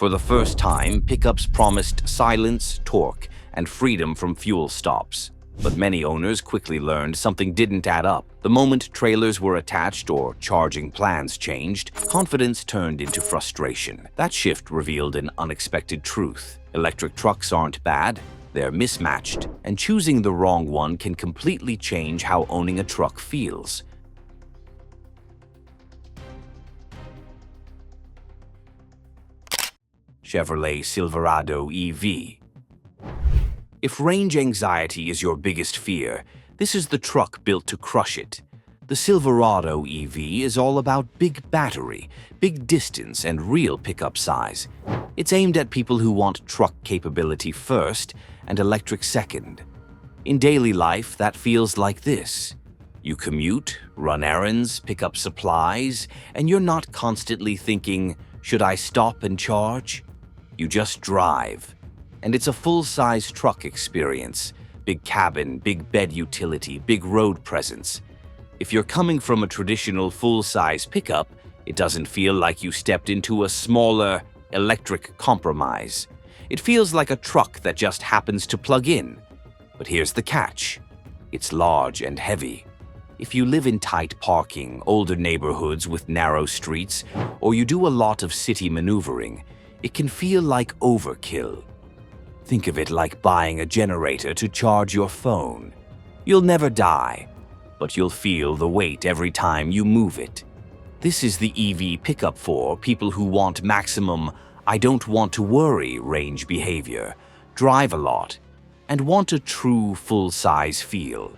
For the first time, pickups promised silence, torque, and freedom from fuel stops. But many owners quickly learned something didn't add up. The moment trailers were attached or charging plans changed, confidence turned into frustration. That shift revealed an unexpected truth. Electric trucks aren't bad, they're mismatched, and choosing the wrong one can completely change how owning a truck feels. Chevrolet Silverado EV. If range anxiety is your biggest fear, this is the truck built to crush it. The Silverado EV is all about big battery, big distance, and real pickup size. It's aimed at people who want truck capability first and electric second. In daily life, that feels like this. You commute, run errands, pick up supplies, and you're not constantly thinking, should I stop and charge? You just drive. And it's a full-size truck experience. Big cabin, big bed utility, big road presence. If you're coming from a traditional full-size pickup, it doesn't feel like you stepped into a smaller, electric compromise. It feels like a truck that just happens to plug in. But here's the catch. It's large and heavy. If you live in tight parking, older neighborhoods with narrow streets, or you do a lot of city maneuvering, it can feel like overkill. Think of it like buying a generator to charge your phone. You'll never die, but you'll feel the weight every time you move it. This is the EV pickup for people who want maximum "I don't want to worry" range behavior, drive a lot, and want a true full-size feel.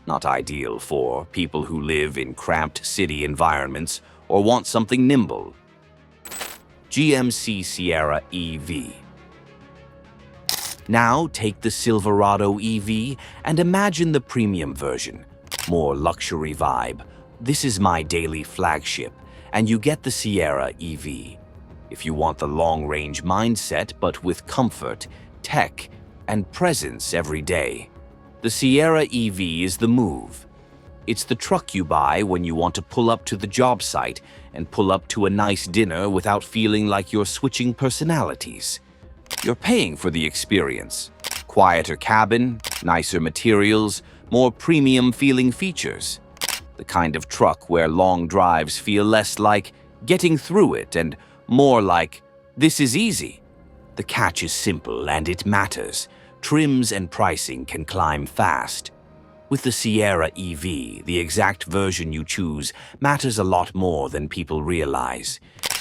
Not ideal for people who live in cramped city environments or want something nimble. GMC Sierra EV. Now take the Silverado EV and imagine the premium version. More luxury vibe. This is my daily flagship, and you get the Sierra EV. If you want the long-range mindset but with comfort, tech, and presence every day, the Sierra EV is the move. It's the truck you buy when you want to pull up to the job site and pull up to a nice dinner without feeling like you're switching personalities. You're paying for the experience. Quieter cabin, nicer materials, more premium-feeling features. The kind of truck where long drives feel less like getting through it and more like, this is easy. The catch is simple and it matters. Trims and pricing can climb fast. With the Sierra EV, the exact version you choose matters a lot more than people realize.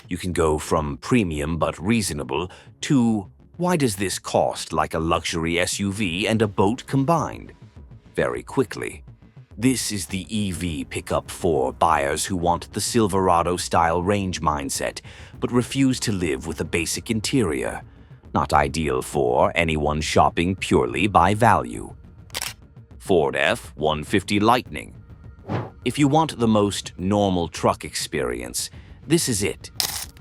You can go from premium but reasonable to, why does this cost like a luxury SUV and a boat combined? Very quickly. This is the EV pickup for buyers who want the Silverado-style range mindset, but refuse to live with a basic interior. Not ideal for anyone shopping purely by value. Ford F-150 Lightning. If you want the most normal truck experience, this is it.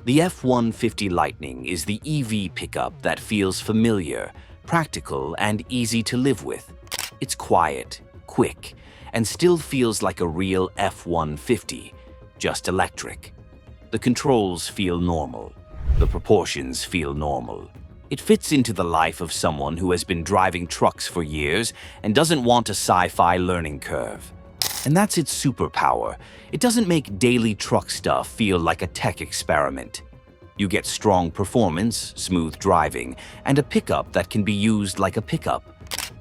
The F-150 Lightning is the EV pickup that feels familiar, practical, and easy to live with. It's quiet, quick, and still feels like a real F-150, just electric. The controls feel normal. The proportions feel normal. It fits into the life of someone who has been driving trucks for years and doesn't want a sci-fi learning curve. And that's its superpower. It doesn't make daily truck stuff feel like a tech experiment. You get strong performance, smooth driving, and a pickup that can be used like a pickup.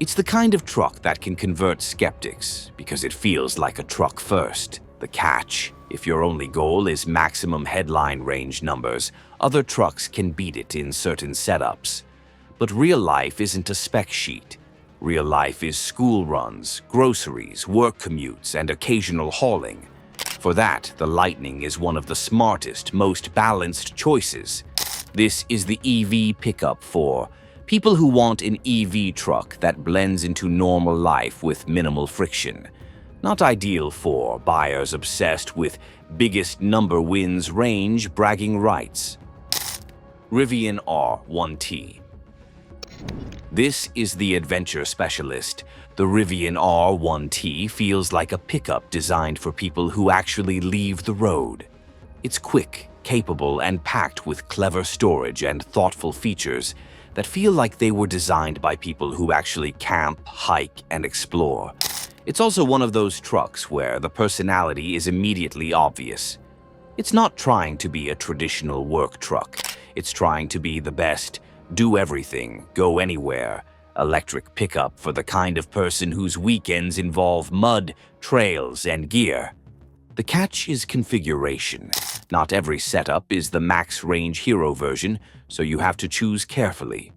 It's the kind of truck that can convert skeptics because it feels like a truck first. The catch: if your only goal is maximum headline range numbers, other trucks can beat it in certain setups. But real life isn't a spec sheet. Real life is school runs, groceries, work commutes, and occasional hauling. For that, the Lightning is one of the smartest, most balanced choices. This is the EV pickup for people who want an EV truck that blends into normal life with minimal friction. Not ideal for buyers obsessed with biggest number wins range bragging rights. Rivian R1T. This is the adventure specialist. The Rivian R1T feels like a pickup designed for people who actually leave the road. It's quick, capable and packed with clever storage and thoughtful features that feel like they were designed by people who actually camp, hike, and explore. It's also one of those trucks where the personality is immediately obvious. It's not trying to be a traditional work truck. It's trying to be the best, do everything, go anywhere, electric pickup for the kind of person whose weekends involve mud, trails, and gear. The catch is configuration. Not every setup is the max-range hero version, so you have to choose carefully.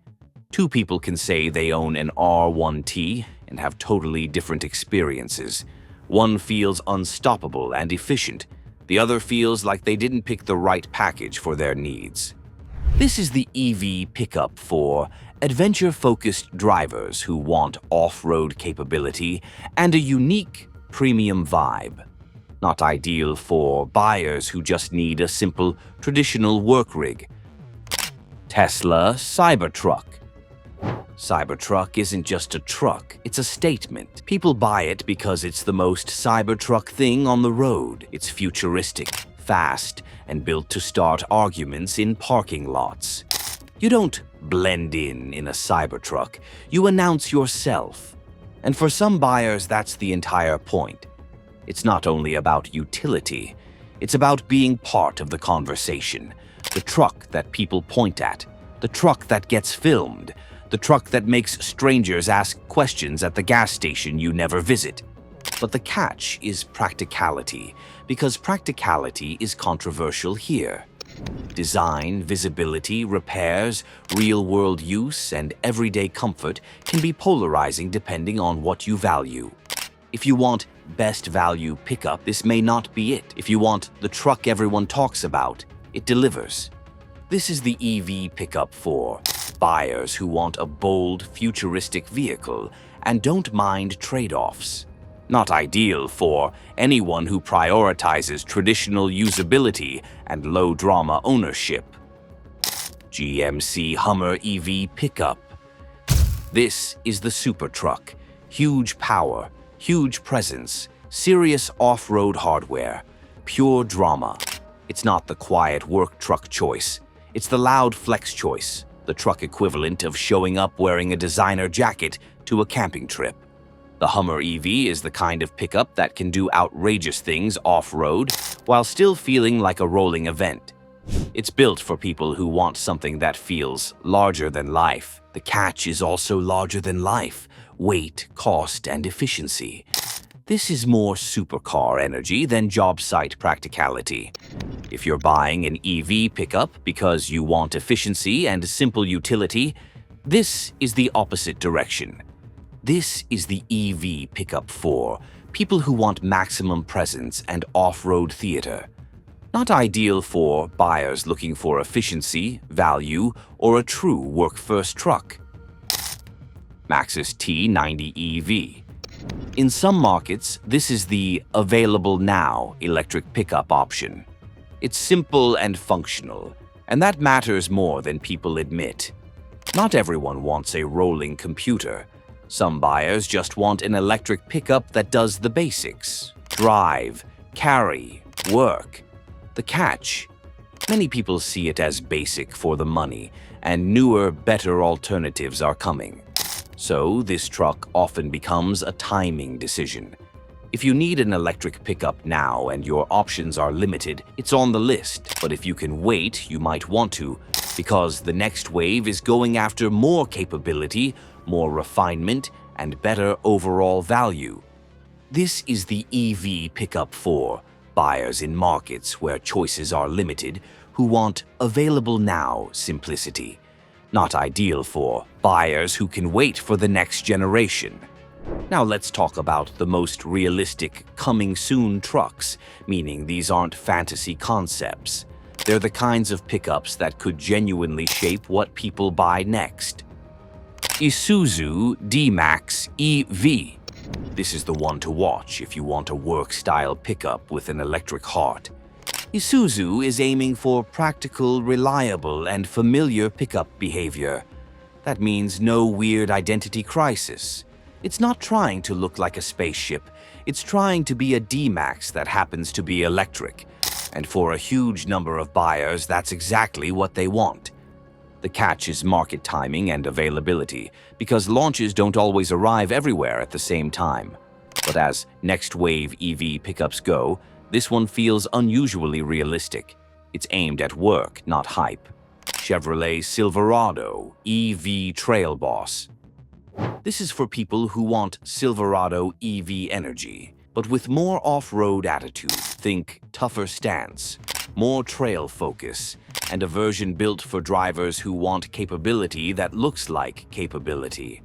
Two people can say they own an R1T and have totally different experiences. One feels unstoppable and efficient. The other feels like they didn't pick the right package for their needs. This is the EV pickup for adventure-focused drivers who want off-road capability and a unique, premium vibe. Not ideal for buyers who just need a simple, traditional work rig. Tesla Cybertruck. Cybertruck isn't just a truck, it's a statement. People buy it because it's the most Cybertruck thing on the road. It's futuristic, fast, and built to start arguments in parking lots. You don't blend in a Cybertruck, you announce yourself. And for some buyers, that's the entire point. It's not only about utility, it's about being part of the conversation. The truck that people point at, the truck that gets filmed, the truck that makes strangers ask questions at the gas station you never visit. But the catch is practicality, because practicality is controversial here. Design, visibility, repairs, real-world use, and everyday comfort can be polarizing depending on what you value. If you want best value pickup, this may not be it. If you want the truck everyone talks about, it delivers. This is the EV pickup for buyers who want a bold, futuristic vehicle and don't mind trade-offs. Not ideal for anyone who prioritizes traditional usability and low-drama ownership. GMC Hummer EV pickup. This is the super truck. Huge power, huge presence, serious off-road hardware, pure drama. It's not the quiet work truck choice. It's the loud flex choice, the truck equivalent of showing up wearing a designer jacket to a camping trip. The Hummer EV is the kind of pickup that can do outrageous things off-road while still feeling like a rolling event. It's built for people who want something that feels larger than life. The catch is also larger than life: weight, cost, and efficiency. This is more supercar energy than job site practicality. If you're buying an EV pickup because you want efficiency and simple utility, this is the opposite direction. This is the EV pickup for people who want maximum presence and off-road theater. Not ideal for buyers looking for efficiency, value, or a true work-first truck. Maxus T90 EV. In some markets, this is the available now electric pickup option. It's simple and functional, and that matters more than people admit. Not everyone wants a rolling computer. Some buyers just want an electric pickup that does the basics: drive, carry, work. The catch: many people see it as basic for the money, and newer, better alternatives are coming. So this truck often becomes a timing decision. If you need an electric pickup now and your options are limited, it's on the list. But if you can wait, you might want to, because the next wave is going after more capability, more refinement, and better overall value. This is the EV pickup for buyers in markets where choices are limited, who want available now simplicity. Not ideal for buyers who can wait for the next generation. Now let's talk about the most realistic coming soon trucks, meaning these aren't fantasy concepts. They're the kinds of pickups that could genuinely shape what people buy next. Isuzu D-Max EV. This is the one to watch if you want a work-style pickup with an electric heart. Isuzu is aiming for practical, reliable, and familiar pickup behavior. That means no weird identity crisis. It's not trying to look like a spaceship. It's trying to be a D-Max that happens to be electric. And for a huge number of buyers, that's exactly what they want. The catch is market timing and availability, because launches don't always arrive everywhere at the same time. But as next wave EV pickups go, this one feels unusually realistic. It's aimed at work, not hype. Chevrolet Silverado EV Trail Boss. This is for people who want Silverado EV energy, but with more off-road attitude. Think tougher stance, more trail focus, and a version built for drivers who want capability that looks like capability.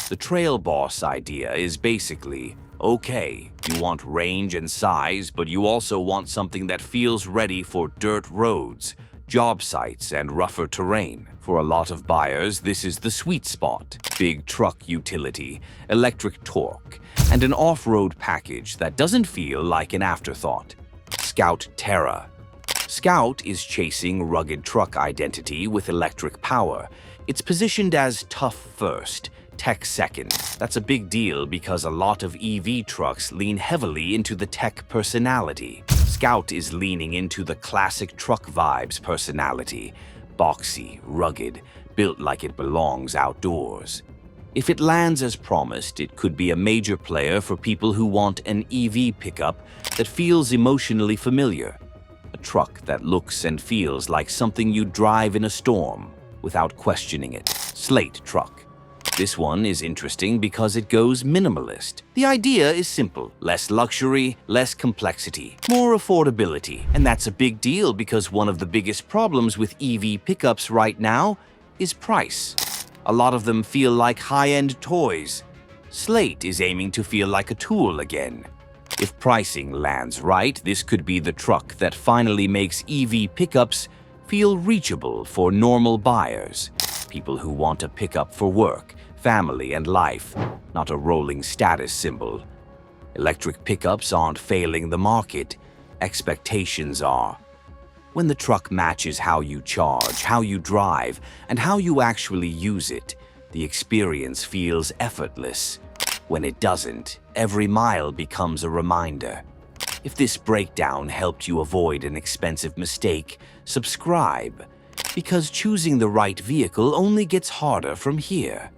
The Trail Boss idea is basically, okay, you want range and size, but you also want something that feels ready for dirt roads, job sites, and rougher terrain. For a lot of buyers, this is the sweet spot. Big truck utility, electric torque, and an off-road package that doesn't feel like an afterthought. Scout Terra. Scout is chasing rugged truck identity with electric power. It's positioned as tough first, tech second. That's a big deal because a lot of EV trucks lean heavily into the tech personality. Scout is leaning into the classic truck vibes personality. Boxy, rugged, built like it belongs outdoors. If it lands as promised, it could be a major player for people who want an EV pickup that feels emotionally familiar. A truck that looks and feels like something you'd drive in a storm without questioning it. Slate Truck. This one is interesting because it goes minimalist. The idea is simple: less luxury, less complexity, more affordability. And that's a big deal because one of the biggest problems with EV pickups right now is price. A lot of them feel like high-end toys. Slate is aiming to feel like a tool again. If pricing lands right, this could be the truck that finally makes EV pickups feel reachable for normal buyers. People who want a pickup for work, family, and life, not a rolling status symbol. Electric pickups aren't failing the market. Expectations are. When the truck matches how you charge, how you drive, and how you actually use it, the experience feels effortless. When it doesn't, every mile becomes a reminder. If this breakdown helped you avoid an expensive mistake, subscribe, because choosing the right vehicle only gets harder from here.